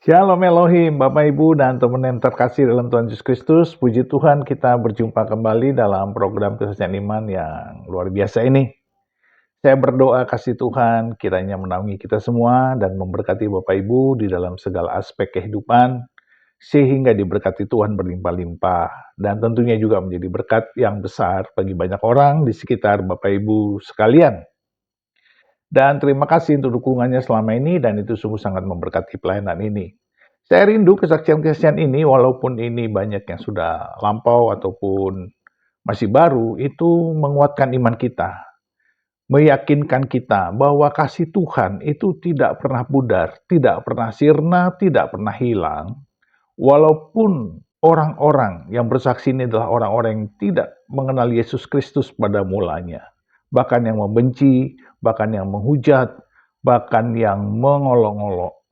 Shalom Elohim, Bapak Ibu dan teman yang terkasih dalam Tuhan Yesus Kristus. Puji Tuhan kita berjumpa kembali dalam program Kesaksian Iman yang luar biasa ini. Saya berdoa kasih Tuhan kiranya menaungi kita semua dan memberkati Bapak Ibu di dalam segala aspek kehidupan, sehingga diberkati Tuhan berlimpah-limpah. Dan tentunya juga menjadi berkat yang besar bagi banyak orang di sekitar Bapak Ibu sekalian. Dan terima kasih untuk dukungannya selama ini dan itu sungguh sangat memberkati pelayanan ini. Saya rindu kesaksian-kesaksian ini walaupun ini banyak yang sudah lampau ataupun masih baru, itu menguatkan iman kita. Meyakinkan kita bahwa kasih Tuhan itu tidak pernah pudar, tidak pernah sirna, tidak pernah hilang. Walaupun orang-orang yang bersaksi ini adalah orang-orang yang tidak mengenal Yesus Kristus pada mulanya. Bahkan yang membenci, bahkan yang menghujat, bahkan yang mengolok-olok.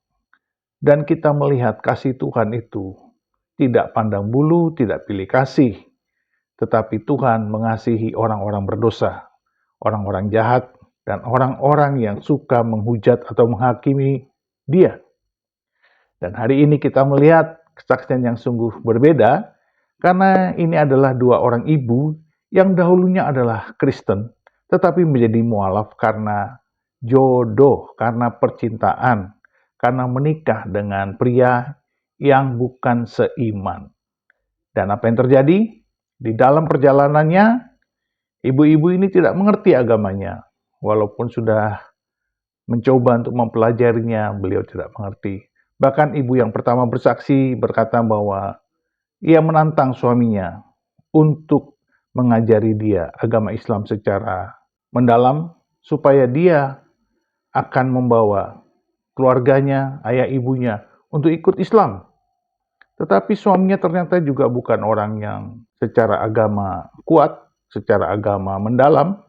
Dan kita melihat kasih Tuhan itu tidak pandang bulu, tidak pilih kasih. Tetapi Tuhan mengasihi orang-orang berdosa, orang-orang jahat, dan orang-orang yang suka menghujat atau menghakimi Dia. Dan hari ini kita melihat kesaksian yang sungguh berbeda, karena ini adalah dua orang ibu yang dahulunya adalah Kristen, tetapi menjadi mualaf karena jodoh, karena percintaan, karena menikah dengan pria yang bukan seiman. Dan apa yang terjadi? Di dalam perjalanannya, ibu-ibu ini tidak mengerti agamanya. Walaupun sudah mencoba untuk mempelajarinya, beliau tidak mengerti. Bahkan ibu yang pertama bersaksi berkata bahwa ia menantang suaminya untuk mengajari dia agama Islam secara mendalam supaya dia akan membawa keluarganya, ayah ibunya untuk ikut Islam. Tetapi suaminya ternyata juga bukan orang yang secara agama kuat, secara agama mendalam,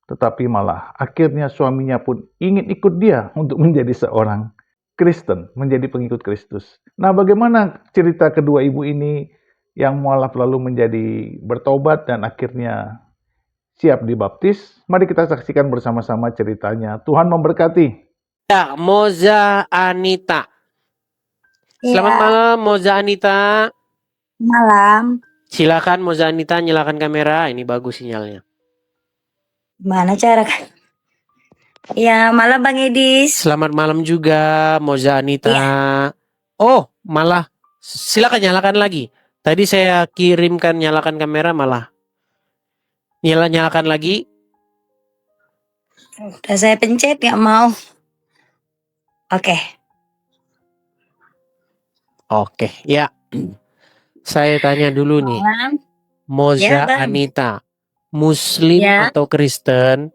tetapi malah akhirnya suaminya pun ingin ikut dia untuk menjadi seorang Kristen, menjadi pengikut Kristus. Nah, bagaimana cerita kedua ibu ini yang mualaf lalu menjadi bertobat dan akhirnya siap dibaptis? Mari kita saksikan bersama-sama ceritanya. Tuhan memberkati. Ya, Moza Anita. Selamat Iya, malam, Moza Anita. malam. Silakan Moza Anita, nyalakan kamera. Ini bagus sinyalnya. Gimana cara? Ya, malam Bang Edis. Selamat malam juga, Moza Anita. Iya. Oh, malah silakan nyalakan lagi. Tadi saya kirimkan nyalakan kamera, malah nyalakan lagi. Udah saya pencet nggak mau. Oke. Oke, ya. Saya tanya dulu nih, Malam. Moza Ya, Bang. Anita, Muslim Ya. atau Kristen?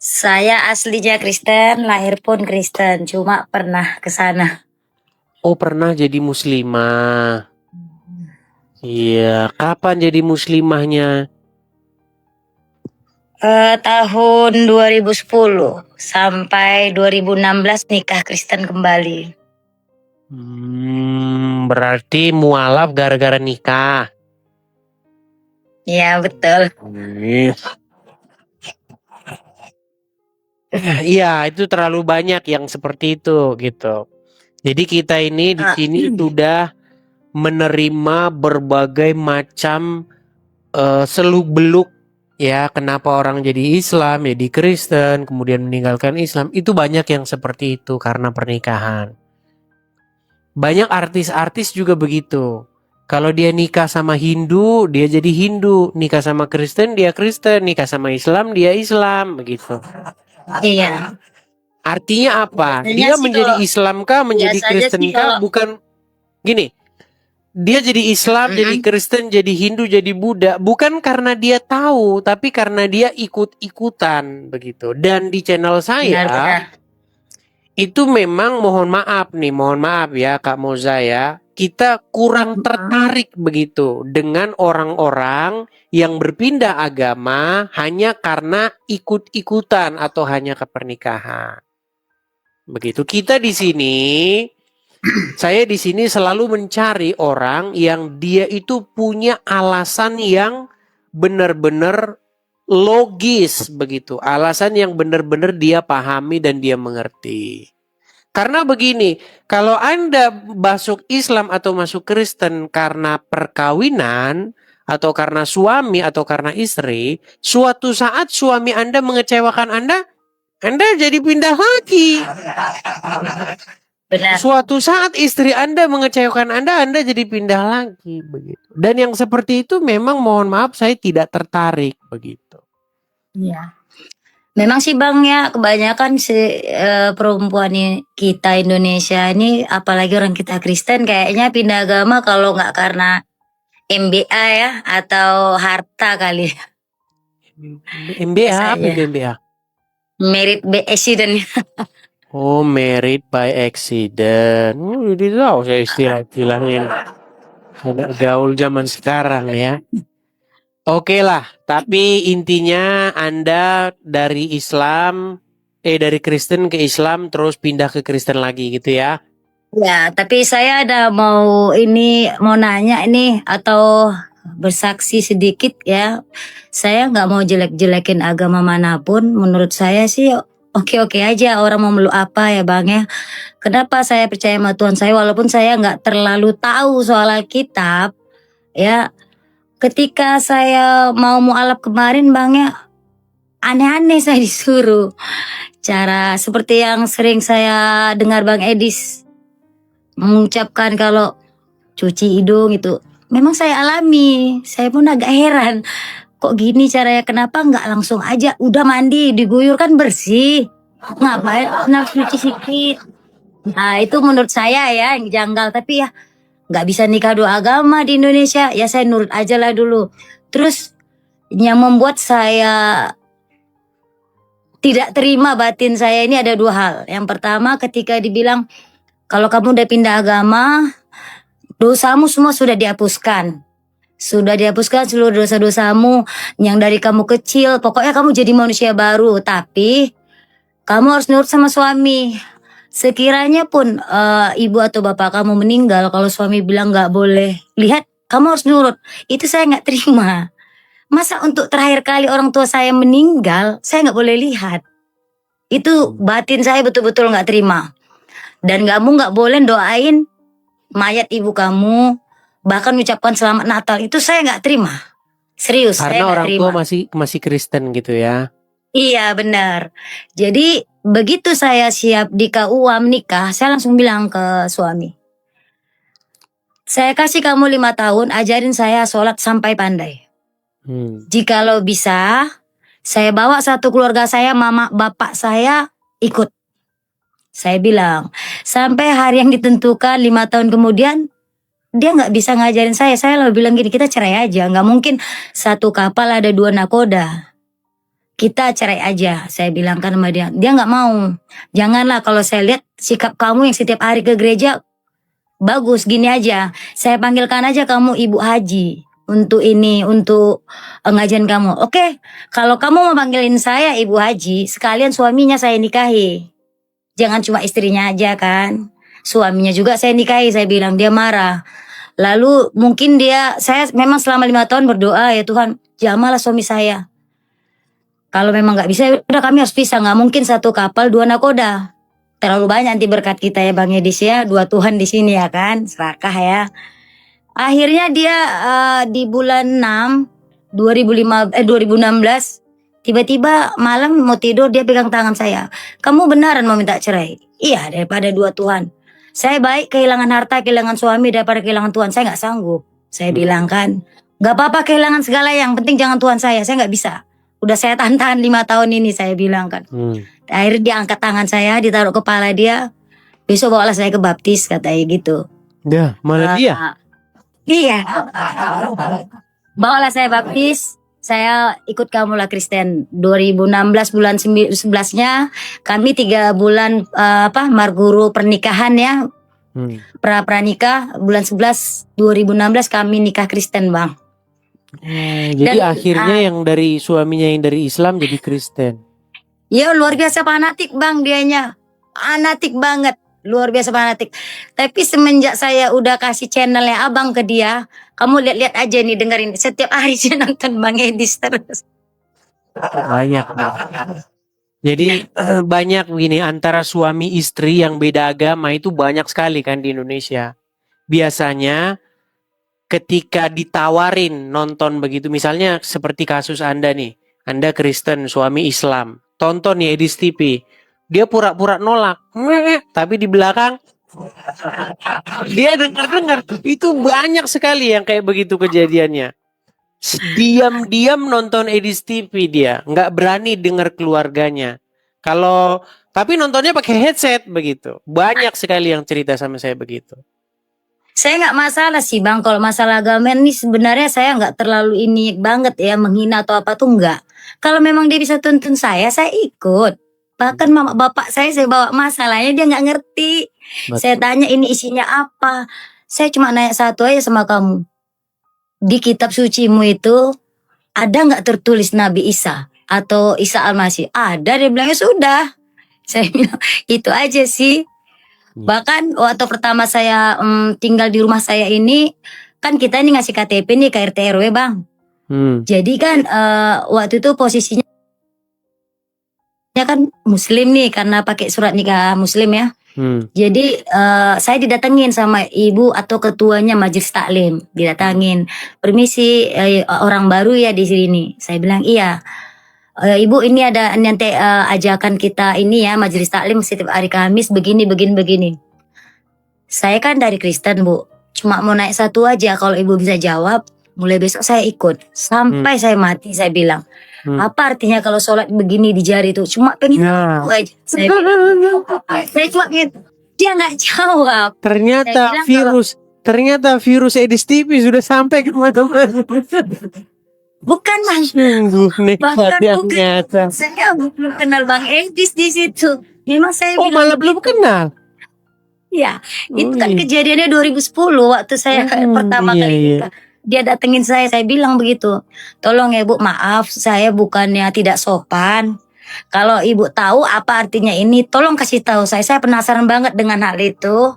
Saya aslinya Kristen, lahir pun Kristen, cuma pernah ke sana. Oh, pernah jadi muslimah. Iya, kapan jadi muslimahnya? Tahun 2010 sampai 2016 nikah Kristen kembali. Berarti mualaf gara-gara nikah. Ya, betul. Iya, itu terlalu banyak yang seperti itu gitu. Jadi kita ini di sini sudah menerima berbagai macam seluk-beluk ya, kenapa orang jadi Islam, jadi Kristen, kemudian meninggalkan Islam. Itu banyak yang seperti itu karena pernikahan. Banyak artis-artis juga begitu. Kalau dia nikah sama Hindu, dia jadi Hindu. Nikah sama Kristen, dia Kristen. Nikah sama Islam, dia Islam. Begitu. Iya. Artinya apa? Biasanya Dia sih menjadi kalau- Islam kah, menjadi biasanya Kristen sih kah? kalau- Bukan gini. Dia jadi Islam, jadi Kristen, jadi Hindu, jadi Buddha. Bukan karena dia tahu, tapi karena dia ikut-ikutan. Begitu. Dan di channel saya... Benar-benar. Itu memang mohon maaf ya Kak Moza ya, kita kurang tertarik begitu dengan orang-orang yang berpindah agama hanya karena ikut-ikutan atau hanya ke pernikahan. Begitu. Kita di sini, saya di sini selalu mencari orang yang dia itu punya alasan yang benar-benar logis begitu, alasan yang benar-benar dia pahami dan dia mengerti. Karena begini, kalau Anda masuk Islam atau masuk Kristen karena perkawinan atau karena suami atau karena istri, suatu saat suami Anda mengecewakan Anda jadi pindah lagi. Benar. Suatu saat istri Anda mengecewakan Anda jadi pindah lagi begitu. Dan yang seperti itu memang mohon maaf saya tidak tertarik begitu. Iya. Memang sih Bang ya, kebanyakan perempuan kita Indonesia ini, apalagi orang kita Kristen, kayaknya pindah agama kalau nggak karena MBA ya, atau harta kali. MBA apa Biasanya. itu MBA? Merit by accident. Oh, married by accident. Jadi tahu saya istilah-istilahnya. Ada gaul zaman sekarang ya. Oke lah, tapi intinya Anda dari dari Kristen ke Islam terus pindah ke Kristen lagi gitu ya. Ya, tapi saya ada mau nanya ini atau bersaksi sedikit ya. Saya nggak mau jelek-jelekin agama manapun. Menurut saya sih oke-oke aja orang mau meluk apa ya Bang ya. Kenapa saya percaya sama Tuhan saya walaupun saya nggak terlalu tahu soal Alkitab ya. Ketika saya mau mualaf kemarin Bang ya, aneh-aneh saya disuruh. Cara seperti yang sering saya dengar Bang Edis mengucapkan kalau cuci hidung itu. Memang saya alami, saya pun agak heran. Kok gini caranya, kenapa nggak langsung aja udah mandi, diguyur kan bersih. Ngapain nafsu cuci sikit. Nah itu menurut saya ya yang janggal, tapi ya nggak bisa nikah dua agama di Indonesia, ya saya nurut aja lah dulu. Terus yang membuat saya tidak terima batin saya ini ada dua hal. Yang pertama ketika dibilang kalau kamu udah pindah agama, dosamu semua sudah dihapuskan. Sudah dihapuskan seluruh dosa-dosamu yang dari kamu kecil. Pokoknya kamu jadi manusia baru. Tapi kamu harus nurut sama suami. Sekiranya pun ibu atau bapak kamu meninggal, kalau suami bilang nggak boleh lihat, kamu harus nurut. Itu saya nggak terima. Masa untuk terakhir kali orang tua saya meninggal, saya nggak boleh lihat. Itu batin saya betul-betul nggak terima. Dan kamu nggak boleh doain mayat ibu kamu, bahkan ucapkan selamat Natal, itu saya nggak terima. Serius, saya Karena nggak orang terima. tua masih Kristen gitu ya. Iya benar. Jadi begitu saya siap di KUA menikah, saya langsung bilang ke suami, saya kasih kamu 5 tahun, ajarin saya sholat sampai pandai. Jikalau bisa, saya bawa satu keluarga saya, mama bapak saya ikut. Saya bilang, sampai hari yang ditentukan 5 tahun kemudian, dia nggak bisa ngajarin saya. Saya lalu bilang gini, kita cerai aja. Nggak mungkin satu kapal ada 2 nakoda. Kita cerai aja, saya bilang kan sama dia. Dia nggak mau. Janganlah, kalau saya lihat sikap kamu yang setiap hari ke gereja, bagus, gini aja. Saya panggilkan aja kamu Ibu Haji. Untuk ngajarin kamu. Oke, kalau kamu mau panggilin saya Ibu Haji, sekalian suaminya saya nikahi. Jangan cuma istrinya aja kan. Suaminya juga saya nikahi, saya bilang. Dia marah. Lalu mungkin saya memang selama 5 tahun berdoa, ya Tuhan, jamahlah suami saya. Kalau memang nggak bisa, udah kami harus pisah. Nggak mungkin satu kapal 2 nakoda. Terlalu banyak nanti berkat kita ya Bang Edis ya. 2 Tuhan di sini ya kan, serakah ya. Akhirnya dia di bulan 6 2016 tiba-tiba malam mau tidur dia pegang tangan saya. Kamu beneran mau minta cerai? Iya, daripada 2 Tuhan. Saya baik kehilangan harta, kehilangan suami daripada kehilangan Tuhan. Saya nggak sanggup. Saya bilang kan, nggak apa-apa kehilangan segala, yang penting jangan Tuhan saya nggak bisa. Udah saya tahan 5 tahun ini, saya bilang kan. Akhirnya dia angkat tangan saya, ditaruh kepala dia. Besok bawalah saya ke baptis, katanya gitu. Ya, malah dia. Iya. Bawalah saya baptis. Saya ikut Kamulah Kristen 2016 bulan 11-nya kami 3 bulan marguru pernikahan ya. Pranikah bulan 11 2016 kami nikah Kristen Bang. Jadi akhirnya yang dari suaminya yang dari Islam jadi Kristen. Ya luar biasa fanatik Bang dianya. Fanatik banget. Luar biasa fanatik. Tapi semenjak saya udah kasih channelnya Abang ke dia, kamu lihat-lihat aja nih, dengerin. Setiap hari saya nonton Bang Edis terus. Banyak. Jadi banyak begini antara suami istri yang beda agama itu banyak sekali kan di Indonesia. Biasanya ketika ditawarin nonton begitu, misalnya seperti kasus Anda nih, Anda Kristen, suami Islam, tonton ya di TV, dia pura-pura nolak, tapi di belakang dia dengar-dengar. Itu banyak sekali yang kayak begitu kejadiannya. Diam-diam nonton Edis TV dia, nggak berani dengar keluarganya. Tapi nontonnya pakai headset begitu. Banyak sekali yang cerita sama saya begitu. Saya nggak masalah sih Bang, kalau masalah agama ini sebenarnya saya nggak terlalu ini banget ya, menghina atau apa tuh nggak. Kalau memang dia bisa tuntun saya ikut. Bahkan mama bapak saya bawa masalahnya dia nggak ngerti. Saya tanya ini isinya apa. Saya cuma nanya satu aja sama kamu. Di kitab sucimu itu ada nggak tertulis Nabi Isa atau Isa Al-Masih? Ada, dia bilangnya sudah. Saya bilang itu aja sih. Bahkan waktu pertama saya tinggal di rumah saya ini, kan kita ini ngasih KTP nih ke RT RW Bang. Jadi kan waktu itu posisinya kan Muslim nih karena pakai surat nikah Muslim ya. Jadi saya didatengin sama ibu atau ketuanya majelis taklim, didatangin. Permisi, orang baru ya di sini. Saya bilang iya. Ibu ini ada nanti ajakan kita ini ya majelis taklim setiap hari Kamis begini. Saya kan dari Kristen Bu, cuma mau naik satu aja, kalau ibu bisa jawab, mulai besok saya ikut sampai saya mati. Saya bilang. Apa artinya kalau sholat begini di jari itu? Cuma pengen tahu aja. Saya cuma gitu. Dia nggak jawab. Ternyata virus Edis TV sudah sampai ke mana-mana. Bukan Bang. Bahkan nyata. Saya belum kenal Bang Edis di situ. Memang saya malah belum kenal. Ya, itu kan kejadiannya 2010 waktu saya pertama kali nikah. Dia datengin saya bilang begitu. Tolong ya Bu, maaf saya bukannya tidak sopan. Kalau ibu tahu apa artinya ini, tolong kasih tahu saya. Saya penasaran banget dengan hal itu.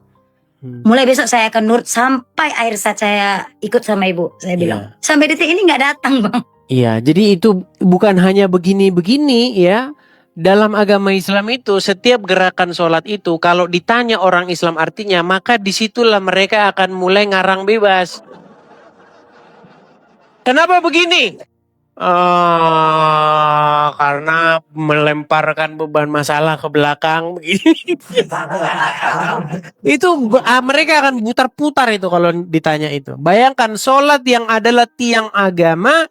Mulai besok saya akan nurut sampai akhir saat saya ikut sama ibu. Saya bilang. Sampai detik ini nggak datang Bang. Iya, jadi itu bukan hanya begini-begini ya. Dalam agama Islam itu setiap gerakan sholat itu kalau ditanya orang Islam artinya, maka disitulah mereka akan mulai ngarang bebas. Kenapa begini? Karena melemparkan beban masalah ke belakang begini. Itu mereka akan putar-putar itu kalau ditanya itu. Bayangkan sholat yang adalah tiang agama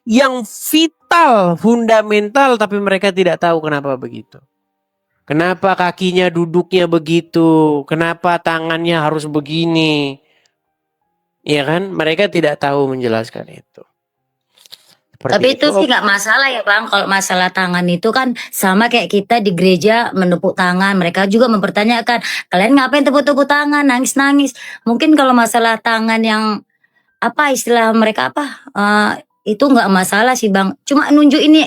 yang vital, fundamental, tapi mereka tidak tahu kenapa begitu. Kenapa kakinya duduknya begitu? Kenapa tangannya harus begini? Ya kan, mereka tidak tahu menjelaskan itu. Tapi itu sih nggak masalah ya Bang. Kalau masalah tangan itu kan sama kayak kita di gereja menepuk tangan. Mereka juga mempertanyakan, kalian ngapain tepuk-tepuk tangan, nangis-nangis. Mungkin kalau masalah tangan yang apa istilah mereka apa, itu nggak masalah sih Bang. Cuma nunjuk ini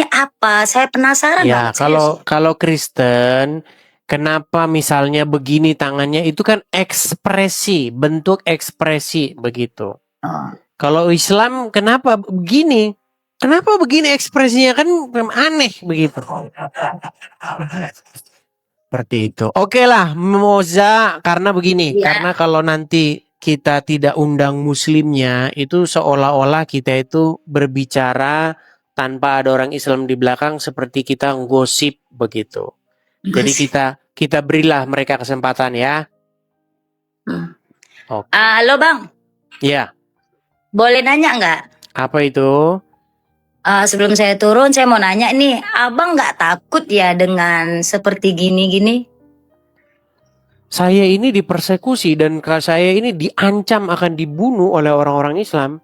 apa? Saya penasaran. Ya kalau Kristen. Kenapa misalnya begini tangannya itu kan ekspresi, bentuk ekspresi begitu. Kalau Islam kenapa begini? Kenapa begini ekspresinya kan aneh begitu. Seperti itu. Oke lah, Moza karena begini, karena kalau nanti kita tidak undang muslimnya itu seolah-olah kita itu berbicara tanpa ada orang Islam di belakang seperti kita gosip begitu. Jadi kita berilah mereka kesempatan ya. Halo Bang. Ya. Boleh nanya nggak? Apa itu? Sebelum saya turun saya mau nanya nih, Abang nggak takut ya dengan seperti gini-gini? Saya ini dipersekusi dan saya ini diancam akan dibunuh oleh orang-orang Islam.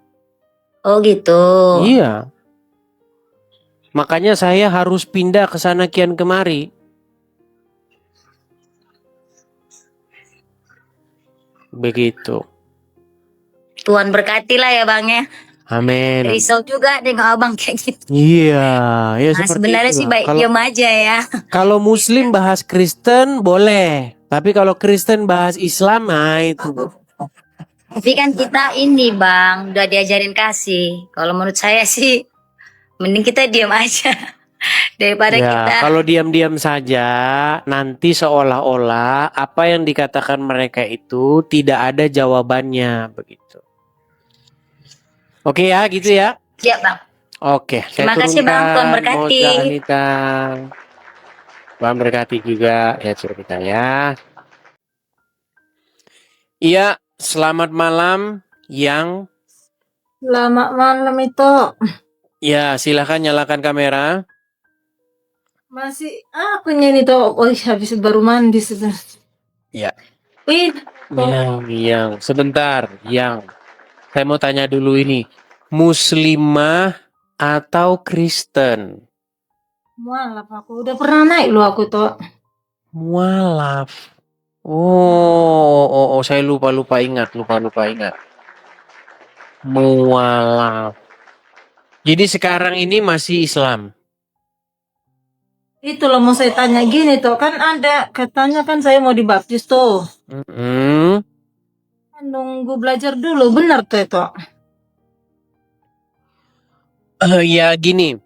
Oh gitu. Iya. Makanya saya harus pindah ke sana kian kemari. Begitu. Tuhan berkatilah ya Bang ya. Amin. Risau juga dengan Abang kayak gitu. Iya, ya seperti sebenarnya sih baik diam aja ya. Kalau Muslim bahas Kristen boleh, tapi kalau Kristen bahas Islam, itu. Tapi kan kita ini Bang, udah diajarin kasih. Kalau menurut saya sih, mending kita diam aja. daripada Ya, kita. kalau diam-diam saja, nanti seolah-olah apa yang dikatakan mereka itu tidak ada jawabannya, begitu. Oke ya, gitu ya. Siap Bang. Oke, saya Terima kasih Bang, Tuhan turunkan berkati. Moza Anita. Tuhan berkati juga ya cerita ya. Iya, selamat malam yang. Selamat malam itu. Ya, silahkan nyalakan kamera. Masih akunya ini tuh. Oh, habis baru mandi sudah. Ya. Wih, Yang sebentar, yang saya mau tanya dulu ini, Muslimah atau Kristen? mualaf aku. Udah pernah naik lu aku tuh. Mualaf. Oh, saya lupa ingat. Mualaf. Jadi sekarang ini masih Islam. Itu loh mau saya tanya gini tuh. Kan ada katanya kan saya mau dibaptis tuh. Mm-mm. Kan nunggu belajar dulu. Benar tuh itu. Ya gini,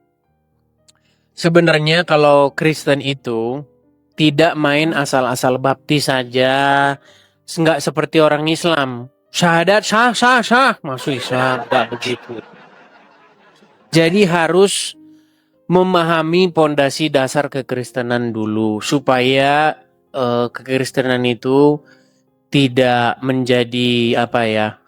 sebenarnya kalau Kristen itu tidak main asal-asal baptis saja, nggak seperti orang Islam. Syahadat sah, masuk Islam, nggak begitu. Jadi harus memahami pondasi dasar kekristenan dulu supaya kekristenan itu tidak menjadi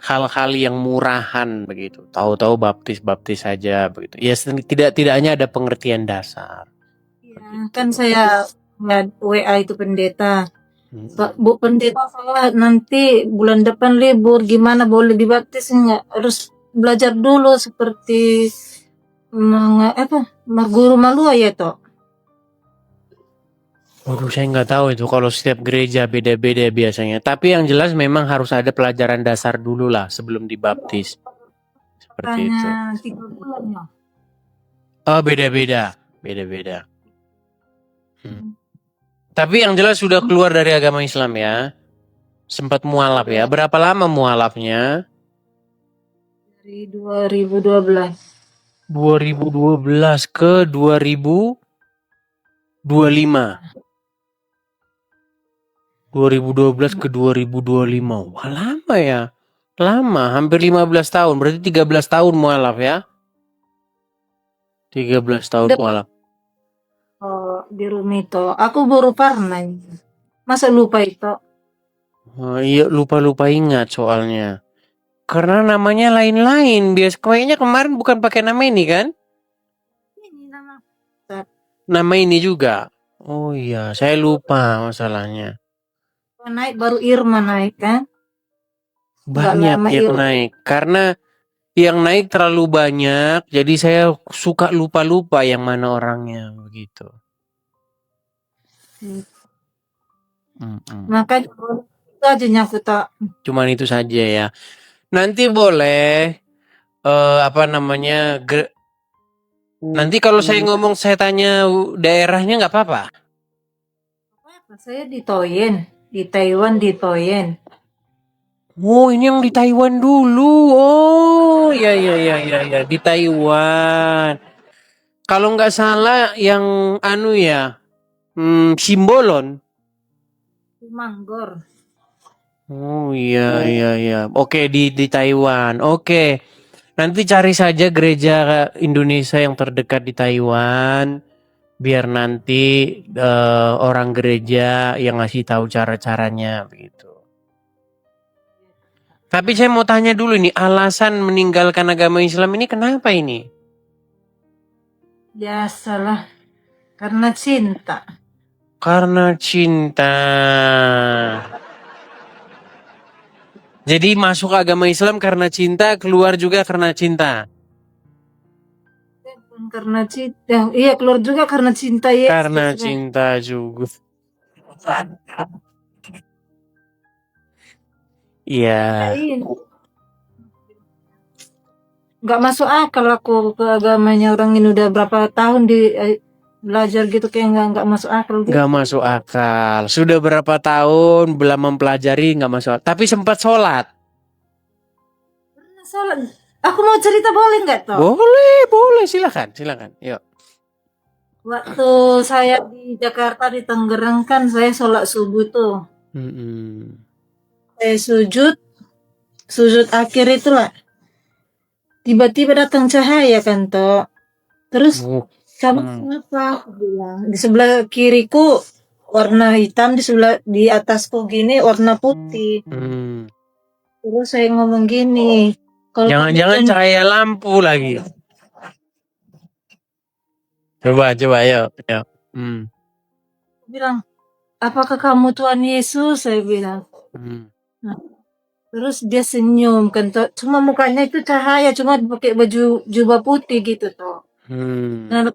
hal-hal yang murahan begitu. Tahu-tahu baptis saja begitu. Ya tidak hanya ada pengertian dasar. Ya, kan saya ngeliat WA itu pendeta. Hmm. Pak, Bu pendeta, saya nanti bulan depan libur. Gimana boleh dibaptis nggak? Harus belajar dulu seperti guru malua ya toh. Waduh, saya nggak tahu itu kalau setiap gereja beda-beda biasanya. Tapi yang jelas memang harus ada pelajaran dasar dulu lah sebelum dibaptis. Seperti itu. Tanya 3 bulan ya. Oh, beda-beda. Tapi yang jelas sudah keluar dari agama Islam ya. Sempat mualaf ya. Berapa lama mualafnya? Dari 2012. 2012 ke 2025. 2012 ke 2025. Wah, lama ya. Lama, hampir 15 tahun. Berarti 13 tahun mualaf ya. 13 tahun mualaf. Oh, di rumah itu. Aku baru pernah. Masa lupa itu? Oh, iya, lupa ingat soalnya. Karena namanya lain-lain. Kayaknya kemarin bukan pakai nama ini kan? Ini nama. Nama ini juga. Oh iya, saya lupa masalahnya. Naik baru Irma naik kan? Banyak lama yang Irma. naik. Karena yang naik terlalu banyak. Jadi saya suka lupa yang mana orangnya. Begitu. Maka itu aja nyangkut tak. Cuman itu saja ya. Nanti boleh nanti kalau saya ngomong saya tanya daerahnya nggak apa-apa. Saya di Toyen, di Taiwan di Toyen. Oh, ini yang di Taiwan dulu. Oh, ya di Taiwan. Kalau nggak salah yang Simbolon. Manggor. Oh iya. Oke, di Taiwan. Oke. Nanti cari saja gereja Indonesia yang terdekat di Taiwan. Biar nanti orang gereja yang ngasih tahu cara-caranya begitu. Tapi saya mau tanya dulu nih, alasan meninggalkan agama Islam ini kenapa ini? Biasalah, karena cinta. Karena cinta. Jadi masuk agama Islam karena cinta, keluar juga karena cinta. Karena cinta, iya keluar juga karena cinta ya. Karena cinta juga. Iya. Nggak masuk akal aku ke agamanya orang ini udah berapa tahun di belajar gitu kayak nggak masuk akal. Gitu. Nggak masuk akal. Sudah berapa tahun belum mempelajari nggak masuk akal. Tapi sempat sholat. Aku mau cerita boleh nggak toh? Boleh, silakan. Yuk. Waktu saya di Jakarta di Tangerang kan saya sholat subuh tuh. Saya sujud akhir itulah. Tiba-tiba datang cahaya kan toh. Terus kamu kenapa? Aku bilang. Di sebelah kiriku warna hitam, di atasku gini warna putih. Terus saya ngomong gini, kalau Jangan-jangan cahaya lampu lagi. Coba ayo. bilang, apakah kamu Tuhan Yesus? Saya bilang. Nah, terus dia senyum kan toh. Cuma mukanya itu cahaya, cuma pakai baju jubah putih gitu toh. Nah,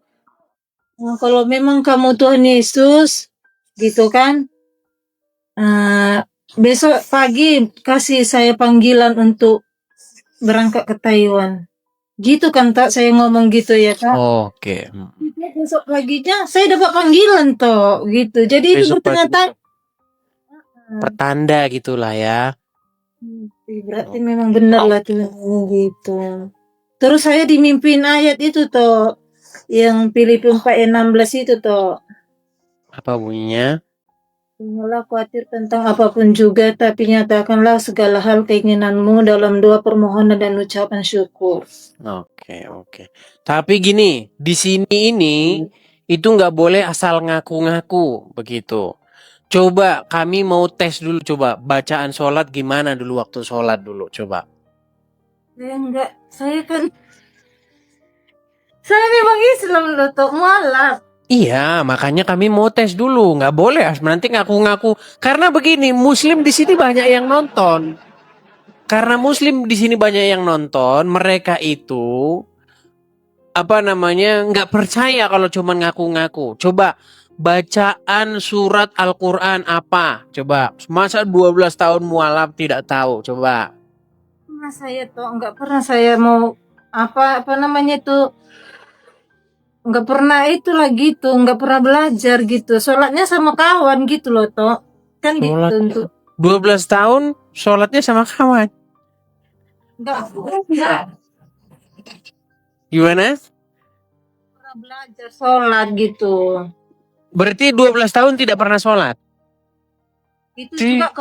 kalau memang kamu Tuhan Yesus gitu kan, besok pagi kasih saya panggilan untuk berangkat ke Taiwan. Gitu kan tak, saya ngomong gitu ya Kak. Oke. Besok paginya saya dapat panggilan toh gitu. Jadi itu Besok bertanya-tanya. Pertanda gitulah ya. Berarti memang benar lah tuh gitu. Terus saya dimimpiin ayat itu toh, yang Filipi 4:16 itu toh. Apa bunyinya? Janganlah khawatir tentang apapun juga, tapi nyatakanlah segala hal keinginanmu dalam doa permohonan dan ucapan syukur. Oke. Tapi gini, di sini ini itu nggak boleh asal ngaku-ngaku begitu. Coba kami mau tes dulu, coba bacaan sholat gimana dulu waktu sholat dulu, coba. Saya memang Islam loh toh, mualaf. Iya, makanya kami mau tes dulu, nggak boleh nanti ngaku-ngaku. Karena begini, Muslim di sini banyak yang nonton. Karena Muslim di sini banyak yang nonton, mereka itu nggak percaya kalau cuma ngaku-ngaku. Coba bacaan surat Al-Quran apa? Coba, masa 12 tahun mualaf tidak tahu? Coba. Nggak pernah saya mau nggak pernah itulah gitu, nggak pernah belajar gitu. Sholatnya sama kawan gitu loh toh, kan Sholat. gitu. 12 tahun sholatnya sama kawan. Nggak Gimana? pernah belajar sholat gitu. Berarti 12 tahun tidak pernah sholat? Itu juga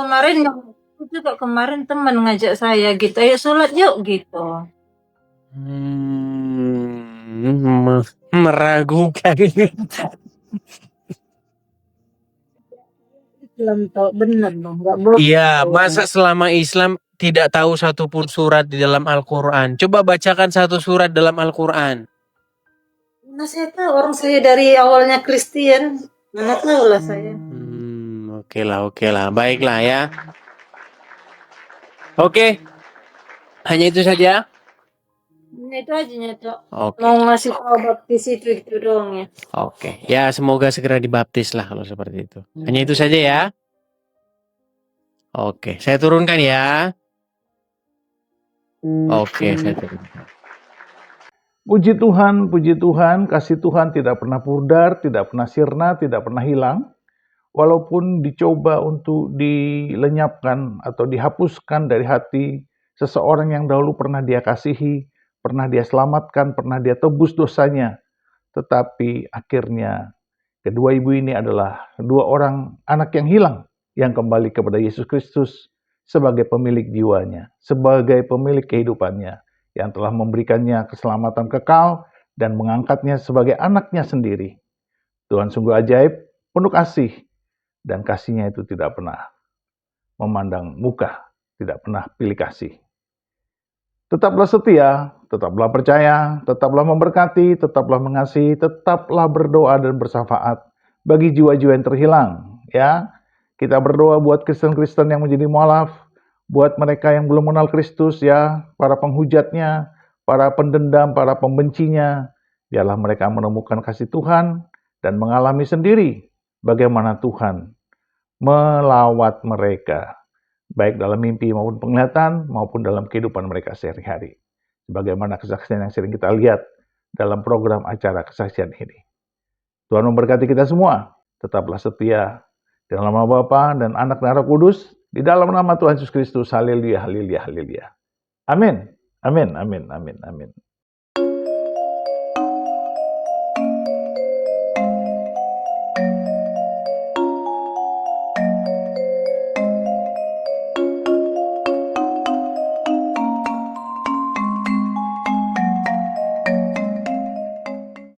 kemarin teman ngajak saya gitu, ayo sholat yuk gitu. Meragukan. Islam toh, bener dong, nggak boleh. Iya, masa selama Islam tidak tahu satupun surat di dalam Al-Quran? Coba bacakan satu surat dalam Al-Quran. Nah, saya tahu orang saya dari awalnya Kristen, mana tahu lah saya. Oke lah, baiklah ya. Oke, hanya itu saja. Itu aja Nyetok. Oke. Mau ngasih tahu baptis itu doang ya. Oke, ya semoga segera dibaptis lah kalau seperti itu. Hanya itu saja ya. Oke, saya turunkan ya. Oke, saya turunkan. Puji Tuhan, kasih Tuhan tidak pernah pudar, tidak pernah sirna, tidak pernah hilang. Walaupun dicoba untuk dilenyapkan atau dihapuskan dari hati seseorang yang dahulu pernah dia kasihi, pernah dia selamatkan, pernah dia tebus dosanya. Tetapi akhirnya kedua ibu ini adalah dua orang anak yang hilang yang kembali kepada Yesus Kristus sebagai pemilik jiwanya, sebagai pemilik kehidupannya, yang telah memberikannya keselamatan kekal dan mengangkatnya sebagai anaknya sendiri. Tuhan sungguh ajaib, penuh kasih, dan kasihnya itu tidak pernah memandang muka, tidak pernah pilih kasih. Tetaplah setia, tetaplah percaya, tetaplah memberkati, tetaplah mengasihi, tetaplah berdoa dan bersyafaat bagi jiwa-jiwa yang terhilang. Ya, kita berdoa buat Kristen-Kristen yang menjadi mualaf, buat mereka yang belum mengenal Kristus, ya, para penghujatnya, para pendendam, para pembencinya. Biarlah mereka menemukan kasih Tuhan dan mengalami sendiri bagaimana Tuhan melawat mereka, baik dalam mimpi maupun penglihatan, maupun dalam kehidupan mereka sehari-hari. Sebagaimana kesaksian yang sering kita lihat dalam program acara kesaksian ini. Tuhan memberkati kita semua. Tetaplah setia dalam nama Bapa dan Anak dan Roh Kudus, di dalam nama Tuhan Yesus Kristus. Haleluya, haleluya, haleluya. Amin, amin, amin, amin, amin.